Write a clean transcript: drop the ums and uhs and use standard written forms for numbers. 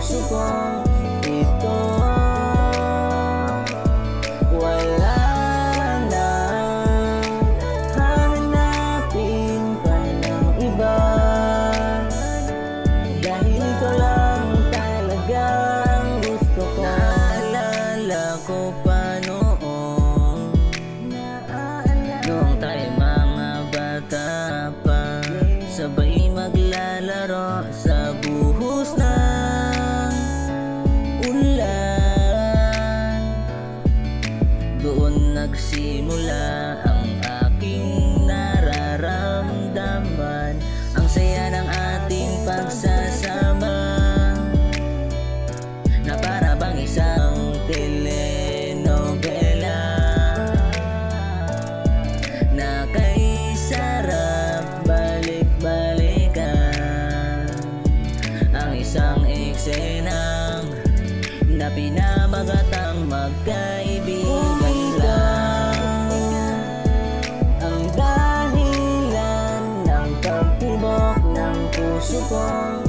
puso kong ito. Wala na hahanapin pa ng iba, dahil ito lang talaga ang gusto ko. Naalala ko pa noong tayo mga bata pa, sabay maglalaro sa buhos ng ulan. Doon nagsimula ang aking nararamdaman, ang saya ng ating pagsasama, na para bang isang telenovela na kay sarap balik-balikan. Ang isang eksenang na pinamagatang magkaibigan lang, ang dahilan ng pagtibok ng puso ko.